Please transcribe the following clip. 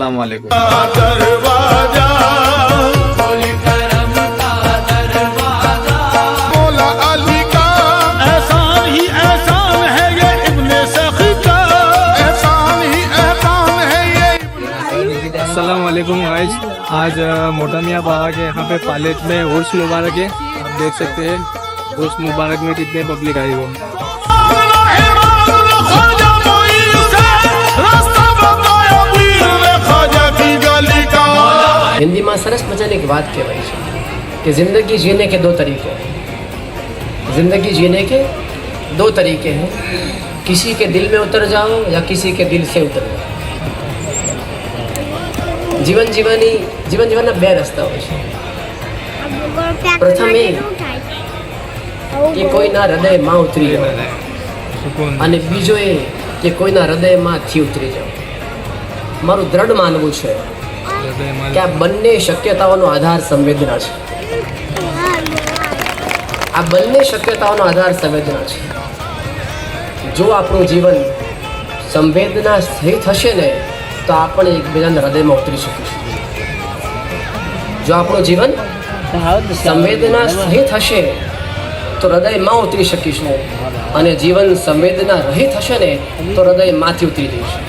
अस्सलाम वालेकुम। अस्सलाम वालेकुम गाइस, आज मोटा मियाँ बाबा के यहाँ पे पालेट में उर्स मुबारक है। आप देख सकते हैं उर्स मुबारक में कितने पब्लिक आई हो। हिंदी में सरस मजानी एक बात कहवाई है कि ज़िंदगी जीने के दो तरीके हैं। ज़िंदगी जीने के दो तरीके हैं, किसी के दिल में उतर जाओ या किसी के दिल से उतर जाओ। जीवन जीवनना બે રસ્તા હોય છે। પ્રથમ એ કે કોઈના હૃદયમાં ઉતરી જાઓ અને બીજો એ કે કોઈના હૃદયમાંથી ઉતરી જાઓ। મારું દ્રઢ માનવું છે કે આ બંને શક્યતાઓનો આધાર સંવેદના છે। આ બંને શક્યતાઓનો આધાર સંવેદના છે। જો આપણું જીવન સંવેદના સહિત હશે ને તો આપણે એકબીજાના હૃદયમાં ઉતરી શકીશું। જો આપણું જીવન સંવેદના સહિત હશે તો હૃદયમાં ઉતરી શકીશું અને જીવન સંવેદના રહિત હશે ને તો હૃદયમાંથી ઉતરી જઈશું।